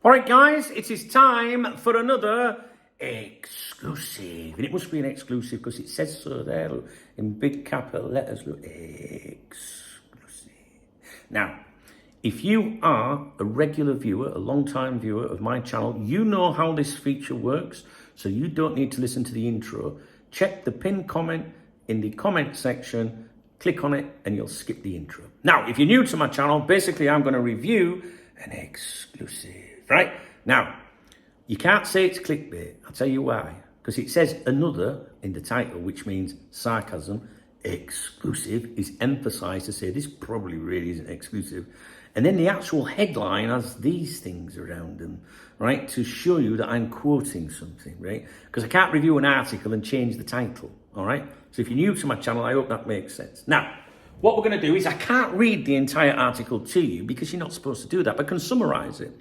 All right, guys, it is time for another exclusive. And it must be an exclusive because it says so there, look, in big capital letters, look, exclusive. Now, if you are a regular viewer, a long-time viewer of my channel, you know how this feature works, so you don't need to listen to the intro. Check the pinned comment in the comment section, click on it, and you'll skip the intro. Now, if you're new to my channel, basically I'm going to review an exclusive. Right? Now, you can't say it's clickbait. I'll tell you why. Because it says another in the title, which means sarcasm. Exclusive is emphasized to say this probably really isn't exclusive. And then the actual headline has these things around them, right? To show you that I'm quoting something, right? Because I can't review an article and change the title, all right? So if you're new to my channel, I hope that makes sense. Now, what we're going to do is I can't read the entire article to you because you're not supposed to do that, but I can summarize it.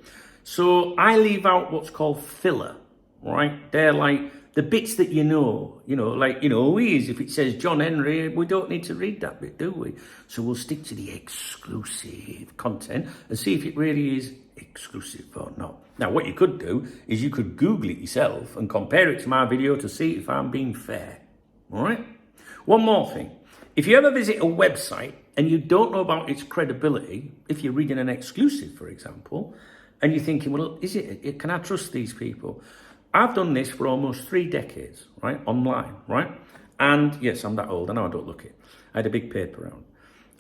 So I leave out what's called filler, right? They're like the bits that like, who he is. If it says John Henry, we don't need to read that bit, do we? So we'll stick to the exclusive content and see if it really is exclusive or not. Now, what you could do is you could Google it yourself and compare it to my video to see if I'm being fair, all right? One more thing. If you ever visit a website and you don't know about its credibility, if you're reading an exclusive, for example, and you're thinking, well, can I trust these people? I've done this for almost 3 decades, right? Online, right? And yes, I'm that old. I know I don't look it. I had a big paper round.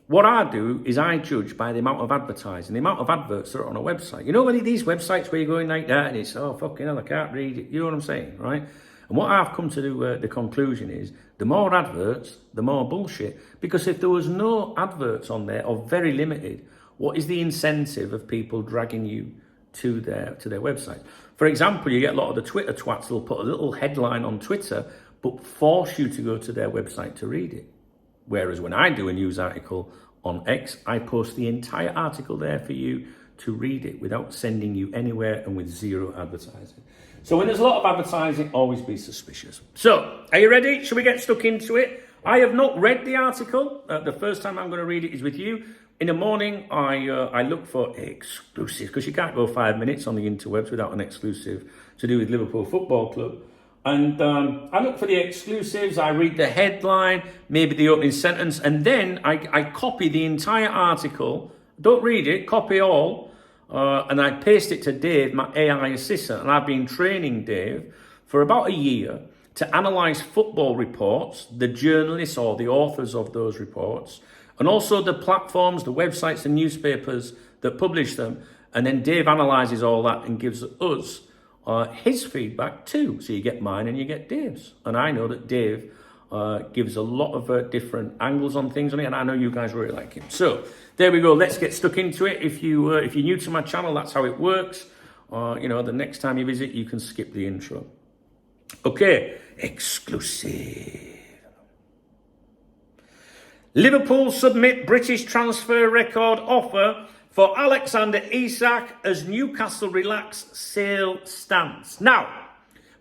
What I do is I judge by the amount of advertising, the amount of adverts that are on a website. You know, when these websites where you're going like that and it's, oh, fucking hell, I can't read it. You know what I'm saying, right? And what I've come to do, the conclusion is, the more adverts, the more bullshit. Because if there was no adverts on there, or very limited, what is the incentive of people dragging you to their website? For example, you get a lot of the Twitter twats that'll put a little headline on Twitter, but force you to go to their website to read it. Whereas when I do a news article on X, I post the entire article there for you to read it without sending you anywhere and with zero advertising. So when there's a lot of advertising, always be suspicious. So, are you ready? Shall we get stuck into it? I have not read the article. The first time I'm going to read it is with you. In the morning, I look for exclusive, because you can't go 5 minutes on the interwebs without an exclusive to do with Liverpool Football Club. And I look for the exclusives, I read the headline, maybe the opening sentence, and then I copy the entire article, don't read it, copy all, and I paste it to Dave, my AI assistant. And I've been training Dave for about a year to analyse football reports, the journalists or the authors of those reports, and also the platforms, the websites and newspapers that publish them. And then Dave analyses all that and gives us his feedback too. So you get mine and you get Dave's. And I know that Dave gives a lot of different angles on things on it, and I know you guys really like him. So there we go. Let's get stuck into it. If you're new to my channel, that's how it works. The next time you visit, you can skip the intro. Okay, exclusive. Liverpool submit British transfer record offer for Alexander Isak as Newcastle relax sale stance. Now,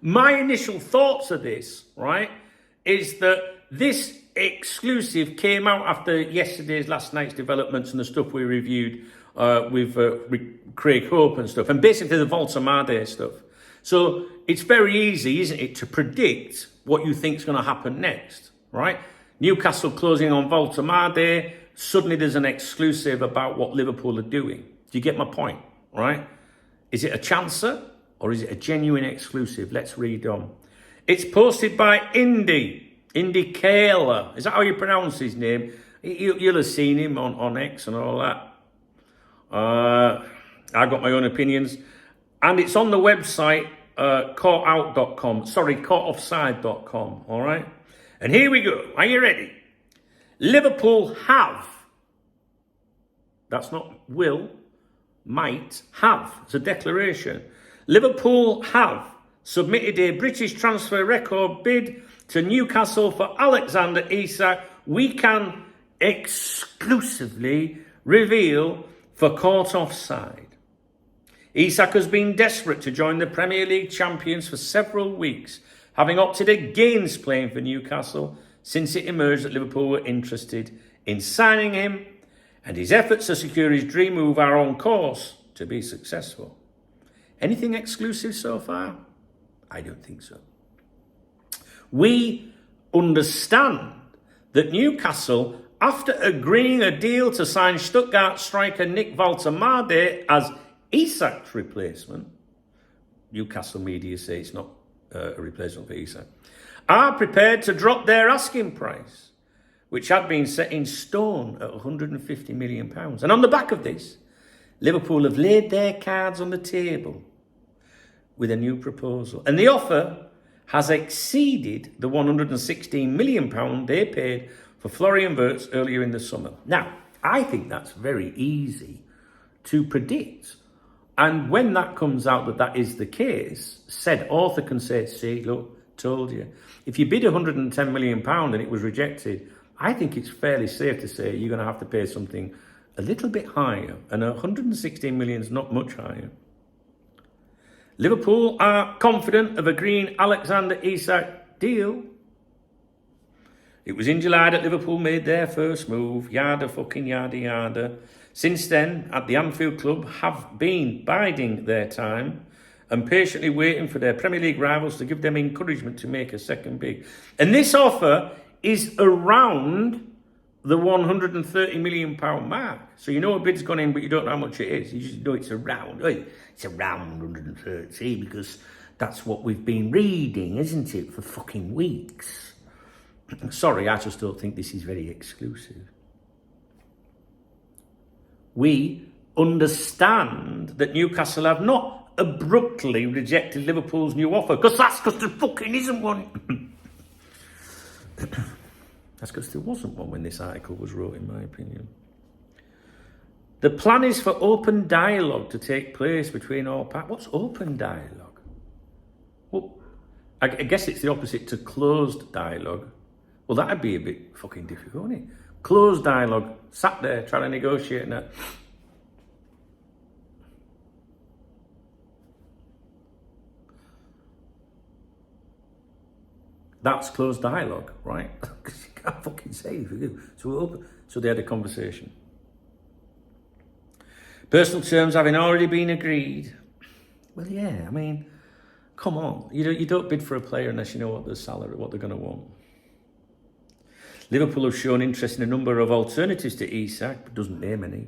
my initial thoughts of this, right, is that this exclusive came out after last night's developments and the stuff we reviewed with Craig Hope and stuff, and basically the Voltamade stuff. So it's very easy, isn't it, to predict what you think is going to happen next, right? Newcastle closing on Voltamade, suddenly there's an exclusive about what Liverpool are doing. Do you get my point, right? Is it a chancer or is it a genuine exclusive? Let's read on. It's posted by Indy Kayla. Is that how you pronounce his name? You'll have seen him on X and all that. I got my own opinions. And it's on the website, courtoffside.com, all right? And here we go. Are you ready? Liverpool have. That's not will, might, have. It's a declaration. Liverpool have submitted a British transfer record bid to Newcastle for Alexander Isak. We can exclusively reveal for Court Offside. Isak has been desperate to join the Premier League champions for several weeks, having opted against playing for Newcastle since it emerged that Liverpool were interested in signing him, and his efforts to secure his dream move are on course to be successful. Anything exclusive so far? I don't think so. We understand that Newcastle, after agreeing a deal to sign Stuttgart striker Nick Walter-Made as Isak's replacement, Newcastle media say it's not a replacement for Isak, are prepared to drop their asking price, which had been set in stone at £150 million. And on the back of this, Liverpool have laid their cards on the table with a new proposal. And the offer has exceeded the £116 million they paid for Florian Wirtz earlier in the summer. Now, I think that's very easy to predict. And when that comes out that that is the case, said author can say, see, look, told you. If you bid £110 million and it was rejected, I think it's fairly safe to say you're going to have to pay something a little bit higher. And 116 million is not much higher. Liverpool are confident of agreeing Alexander Isak deal. It was in July that Liverpool made their first move. Yada fucking yada yada. Since then, at the Anfield Club, have been biding their time and patiently waiting for their Premier League rivals to give them encouragement to make a second bid. And this offer is around the £130 million mark. So you know a bid's gone in, but you don't know how much it is. You just know it's around. It's around 130 because that's what we've been reading, isn't it, for fucking weeks. Sorry, I just don't think this is very exclusive. We understand that Newcastle have not abruptly rejected Liverpool's new offer, because there fucking isn't one. That's because there wasn't one when this article was wrote, in my opinion. The plan is for open dialogue to take place between all parties. What's open dialogue? Well, I guess it's the opposite to closed dialogue. Well, that'd be a bit fucking difficult, wouldn't it? Closed dialogue, sat there trying to negotiate and that. That's closed dialogue, right? Because you can't fucking say if you do. So they had a conversation. Personal terms having already been agreed. Well, yeah, I mean, come on. You don't bid for a player unless you know what they're going to want. Liverpool have shown interest in a number of alternatives to Isak, but doesn't name any.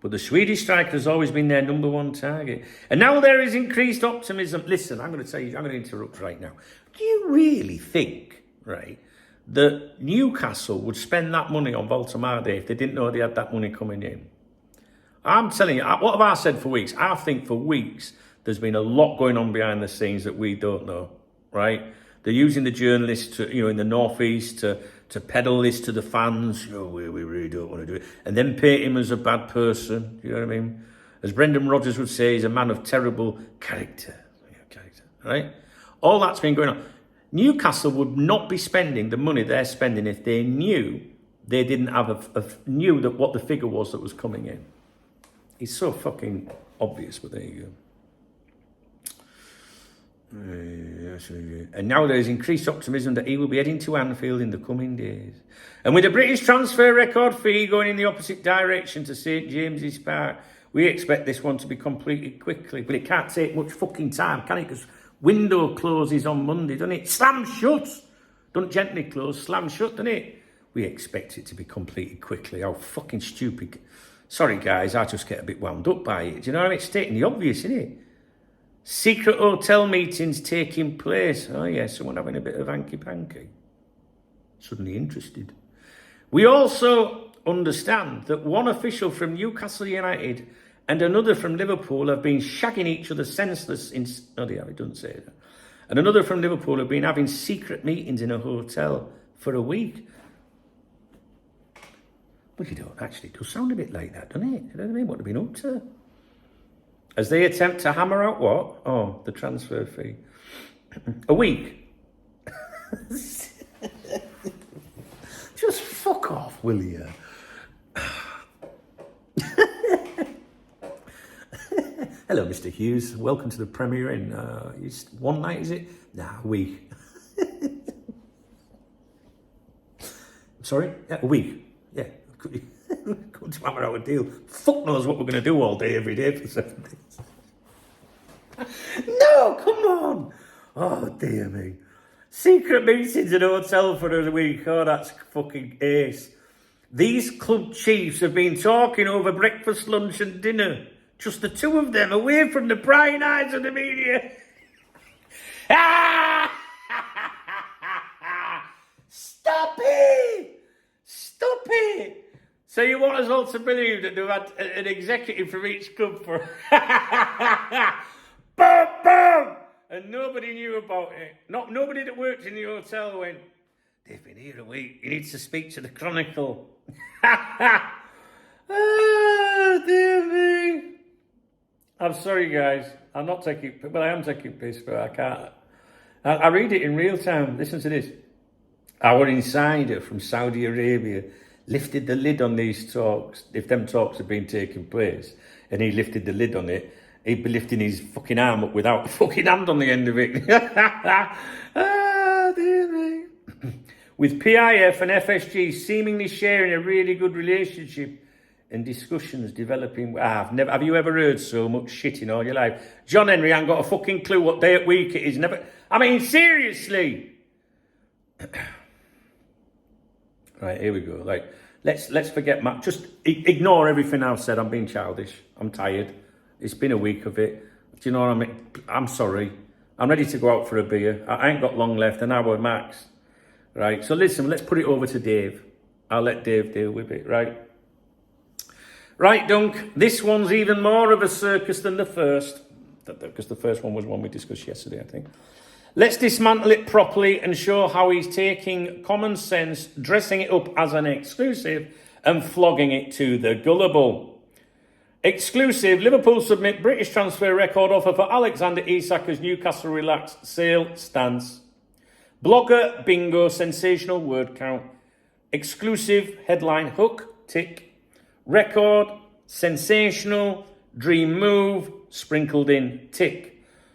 But the Swedish striker has always been their number one target. And now there is increased optimism. Listen, I'm going to interrupt right now. Do you really think, right, that Newcastle would spend that money on Walter-Made if they didn't know they had that money coming in? I'm telling you, what have I said for weeks? I think for weeks there's been a lot going on behind the scenes that we don't know, right? They're using the journalists to, in the northeast to peddle this to the fans. We really don't want to do it, and then paint him as a bad person. You know what I mean? As Brendan Rodgers would say, he's a man of terrible character. Right? All that's been going on. Newcastle would not be spending the money they're spending if they knew they didn't have knew that what the figure was that was coming in. It's so fucking obvious, but there you go. And now there is increased optimism that he will be heading to Anfield in the coming days. And with the British transfer record fee going in the opposite direction to St James's Park, we expect this one to be completed quickly. But it can't take much fucking time, can it? Because window closes on Monday, doesn't it? Slam shut. Don't gently close, slam shut, doesn't it? We expect it to be completed quickly. How fucking stupid. Sorry, guys, I just get a bit wound up by it. Do you know what I mean? It's stating the obvious, isn't it? Secret hotel meetings taking place. Oh, yeah, someone having a bit of hanky-panky. Suddenly interested. We also understand that one official from Newcastle United and another from Liverpool have been shagging each other senseless in... Oh, yeah, it doesn't say that. And another from Liverpool have been having secret meetings in a hotel for a week. Well, you don't actually. It does sound a bit like that, doesn't it? You know what I mean? What they've been up to. As they attempt to hammer out what? Oh, the transfer fee. A week. Just fuck off, will you? Hello, Mr. Hughes. Welcome to the Premier Inn. One night, is it? Nah, a week. Sorry? Yeah, a week. Yeah. Come to hammer out a deal. Fuck knows what we're going to do all day, every day for 7 days. No, come on. Oh, dear me. Secret meetings in a hotel for a week. Oh, that's fucking ace. These club chiefs have been talking over breakfast, lunch and dinner. Just the two of them, away from the prying eyes of the media. Stop it! Stop it! So you want us all to believe that they've had an executive from each club for... Boom, boom! And nobody knew about it. Nobody that worked in the hotel went, they've been here a week. You need to speak to the Chronicle. Oh, dear me. I'm sorry, guys. I'm not taking... Well, I am taking piss, but I can't. I read it in real time. Listen to this. Our insider from Saudi Arabia lifted the lid on these talks. If them talks had been taking place and he lifted the lid on it, he'd be lifting his fucking arm up without a fucking hand on the end of it. Ah, dear me. With PIF and FSG seemingly sharing a really good relationship and discussions developing. Have you ever heard so much shit in all your life? John Henry ain't got a fucking clue what day of week it is. Never. I mean, seriously. Right, here we go. Like, let's forget Matt. Just ignore everything I've said. I'm being childish. I'm tired. It's been a week of it. Do you know what I mean? I'm sorry. I'm ready to go out for a beer. I ain't got long left, an hour max. Right, so listen, let's put it over to Dave. I'll let Dave deal with it, right? Right, Dunk, this one's even more of a circus than the first. Because the first one was one we discussed yesterday, I think. Let's dismantle it properly and show how he's taking common sense, dressing it up as an exclusive and flogging it to the gullible. Exclusive, Liverpool submit British transfer record offer for Alexander Isak as Newcastle relaxed sale stance. Blogger bingo, sensational word count. Exclusive headline hook, tick. Record, sensational, dream move, sprinkled in, tick.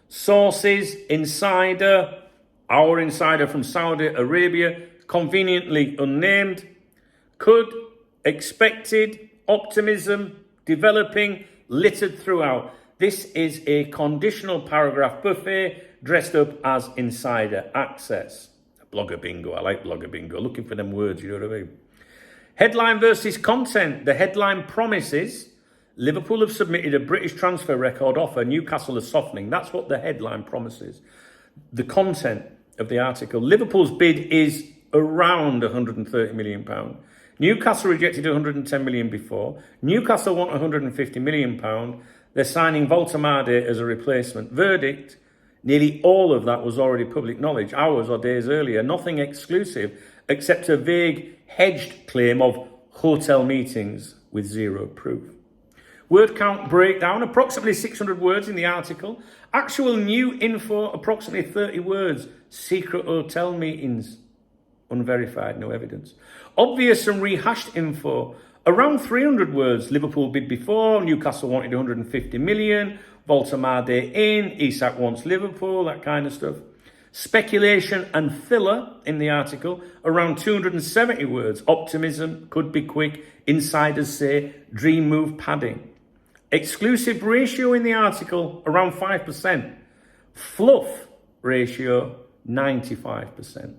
Sources, insider, our insider from Saudi Arabia, conveniently unnamed. Could, expected, optimism, developing, littered throughout. This is a conditional paragraph buffet dressed up as insider access. Blogger bingo, I like blogger bingo. Looking for them words, you know what I mean? Headline versus content. The headline promises Liverpool have submitted a British transfer record offer. Newcastle is softening. That's what the headline promises. The content of the article. Liverpool's bid is around £130 million. Newcastle rejected £110 million before. Newcastle want £150 million. They're signing Voltamade as a replacement. Verdict, nearly all of that was already public knowledge, hours or days earlier. Nothing exclusive except a vague, hedged claim of hotel meetings with zero proof. Word count breakdown, approximately 600 words in the article. Actual new info, approximately 30 words. Secret hotel meetings, unverified, no evidence. Obvious and rehashed info, around 300 words. Liverpool bid before, Newcastle wanted 150 million, Voltamade in, Isak wants Liverpool, that kind of stuff. Speculation and filler in the article, around 270 words. Optimism, could be quick, insiders say, dream move padding. Exclusive ratio in the article, around 5%. Fluff ratio, 95%.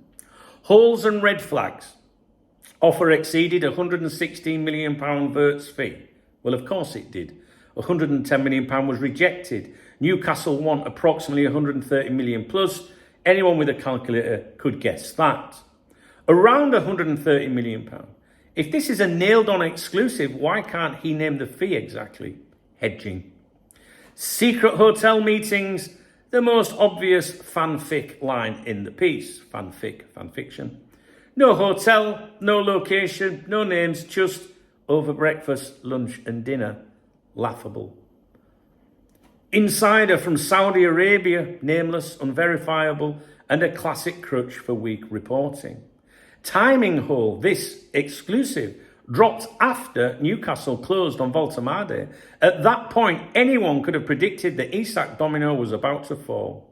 Holes and red flags. Offer exceeded £116 million Verts fee. Well, of course it did. £110 million was rejected. Newcastle want approximately £130 million plus. Anyone with a calculator could guess that. Around £130 million. If this is a nailed-on exclusive, why can't he name the fee exactly? Hedging. Secret hotel meetings, the most obvious fanfic line in the piece. Fanfic, fanfiction. No hotel, no location, no names, just over breakfast, lunch and dinner. Laughable. Insider from Saudi Arabia, nameless, unverifiable, and a classic crutch for weak reporting. Timing hole, this exclusive, dropped after Newcastle closed on Voltamade. At that point, anyone could have predicted the Isak domino was about to fall.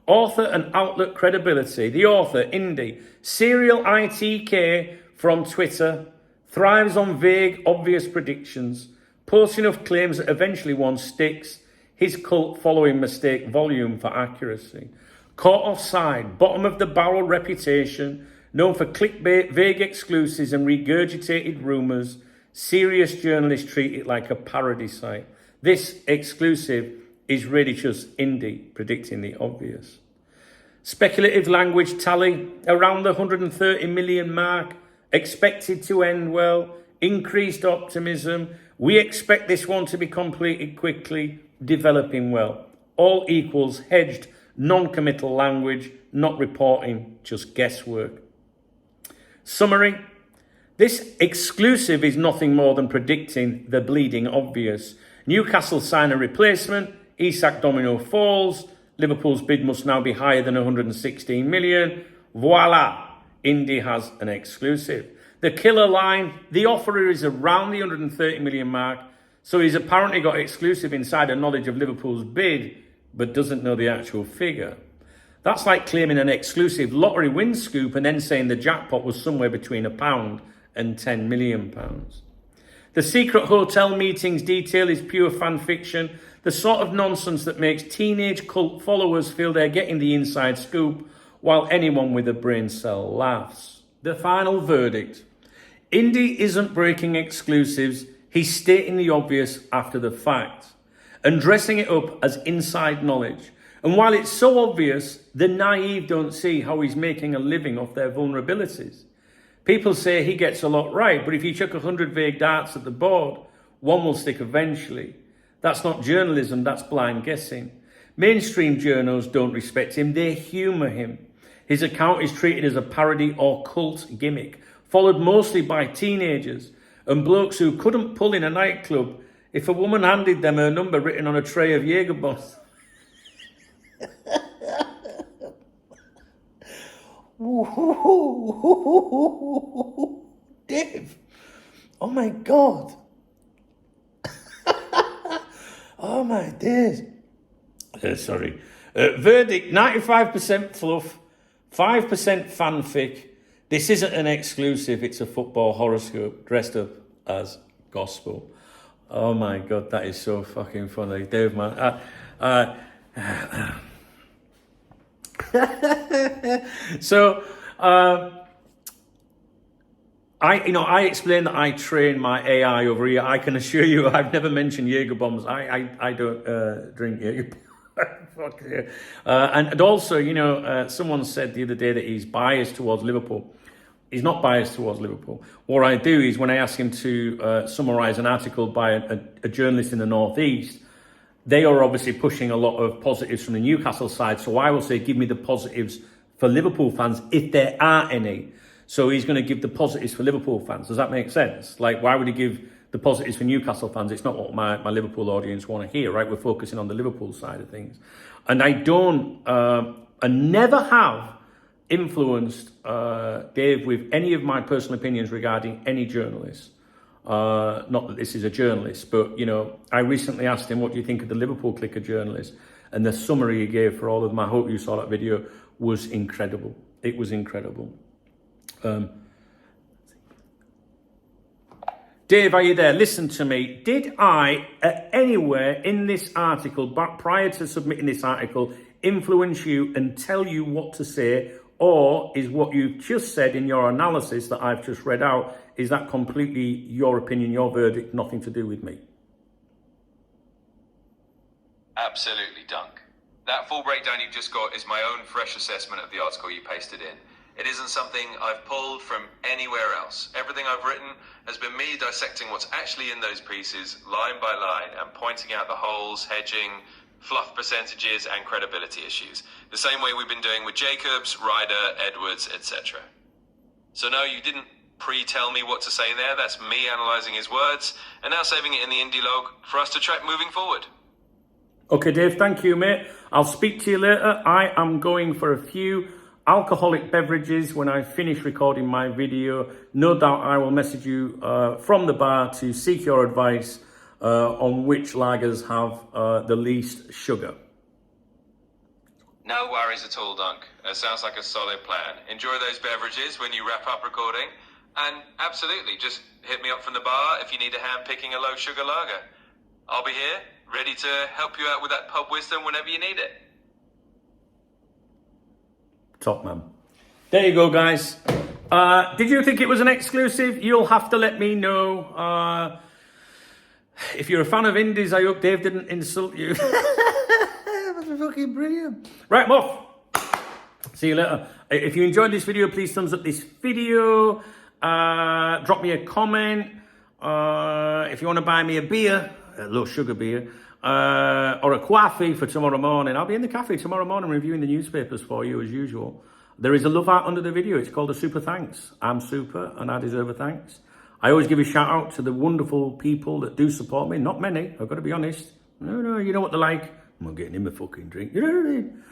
Author and outlet credibility. The author, Indie, serial ITK from Twitter, thrives on vague, obvious predictions, posts enough claims that eventually one sticks. his cult following mistake volume for accuracy. Caught offside, bottom of the barrel reputation, known for clickbait, vague exclusives and regurgitated rumours, serious journalists treat it like a parody site. This exclusive is really just indie predicting the obvious. Speculative language tally around the 130 million mark, expected to end well, increased optimism. We expect this one to be completed quickly, developing well. All equals hedged, non-committal language, not reporting, just guesswork. Summary. This exclusive is nothing more than predicting the bleeding obvious. Newcastle sign a replacement, Isak domino falls, Liverpool's bid must now be higher than 116 million. Voila, Indy has an exclusive. The killer line, the offer is around the 130 million mark, so he's apparently got exclusive insider knowledge of Liverpool's bid, but doesn't know the actual figure. That's like claiming an exclusive lottery win scoop and then saying the jackpot was somewhere between £1 and £10 million. The secret hotel meetings detail is pure fan fiction, the sort of nonsense that makes teenage cult followers feel they're getting the inside scoop, while anyone with a brain cell laughs. The final verdict. Indy isn't breaking exclusives, he's stating the obvious after the fact, and dressing it up as inside knowledge. And while it's so obvious, the naive don't see how he's making a living off their vulnerabilities. People say he gets a lot right, but if you chuck 100 vague darts at the board, one will stick eventually. That's not journalism, that's blind guessing. Mainstream journos don't respect him, they humour him. His account is treated as a parody or cult gimmick, followed mostly by teenagers and blokes who couldn't pull in a nightclub if a woman handed them her number written on a tray of Jaeger bombs. Dave, oh my God. Oh my days. Sorry. Verdict, 95% fluff, 5% fanfic. This isn't an exclusive, it's a football horoscope dressed up as gospel. Oh my God, that is so fucking funny. Dave, man. So, I explained that I train my AI over here. I can assure you, I've never mentioned Jaeger bombs. I don't drink Jaeger. Fuck yeah. And also, someone said the other day that he's biased towards Liverpool. He's not biased towards Liverpool. What I do is when I ask him to summarise an article by a journalist in the Northeast, they are obviously pushing a lot of positives from the Newcastle side. So I will say, give me the positives for Liverpool fans, if there are any. So he's going to give the positives for Liverpool fans. Does that make sense? Like, why would he give the positives for Newcastle fans? It's not what my Liverpool audience want to hear, right? We're focusing on the Liverpool side of things. And I don't, and never have influenced Dave with any of my personal opinions regarding any journalist. Not that this is a journalist, but, I recently asked him, what do you think of the Liverpool Clicker journalist? And the summary he gave for all of them, I hope you saw that video, was incredible. It was incredible. Dave, are you there? Listen to me. Did I, anywhere in this article, prior to submitting this article, influence you and tell you what to say? Or is what you've just said in your analysis that I've just read out, is that completely your opinion, your verdict, nothing to do with me? Absolutely, Dunk. That full breakdown you've just got is my own fresh assessment of the article you pasted in. It isn't something I've pulled from anywhere else. Everything I've written has been me dissecting what's actually in those pieces, line by line, and pointing out the holes, hedging, fluff percentages, and credibility issues. The same way we've been doing with Jacobs, Ryder, Edwards, etc. So no, you didn't pre-tell me what to say there. That's me analysing his words, and now saving it in the indie log for us to track moving forward. Okay, Dave, thank you, mate. I'll speak to you later. I am going for a few alcoholic beverages when I finish recording my video. No doubt I will message you from the bar to seek your advice on which lagers have the least sugar. No worries at all, Dunk. It sounds like a solid plan. Enjoy those beverages when you wrap up recording. And absolutely, just hit me up from the bar if you need a hand picking a low sugar lager. I'll be here, ready to help you out with that pub wisdom whenever you need it. Top man. There you go, guys. Did you think it was an exclusive? You'll have to let me know. If you're a fan of indies, I hope Dave didn't insult you. That's fucking brilliant. Right, I'm off. See you later. If you enjoyed this video, please thumbs up this video. Drop me a comment. If you want to buy me a beer, a low sugar beer, or a coffee for tomorrow morning, I'll be in the cafe tomorrow morning reviewing the newspapers for you as usual. There is a love art under the video. It's called a super thanks. I'm super and I deserve a thanks. I always give a shout out to the wonderful people that do support me. Not many, I've got to be honest. No, you know what they're like. I'm not getting him a fucking drink. You know what I mean?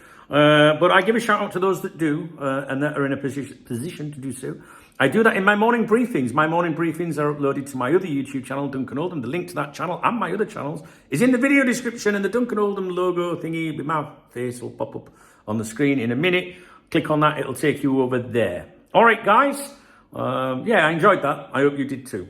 But I give a shout out to those that do and that are in a position to do so. I do that in my morning briefings. My morning briefings are uploaded to my other YouTube channel, Duncan Oldham. The link to that channel and my other channels is in the video description, and the Duncan Oldham logo thingy with my face will pop up on the screen in a minute. Click on that, it'll take you over there. All right, guys. Yeah, I enjoyed that. I hope you did too.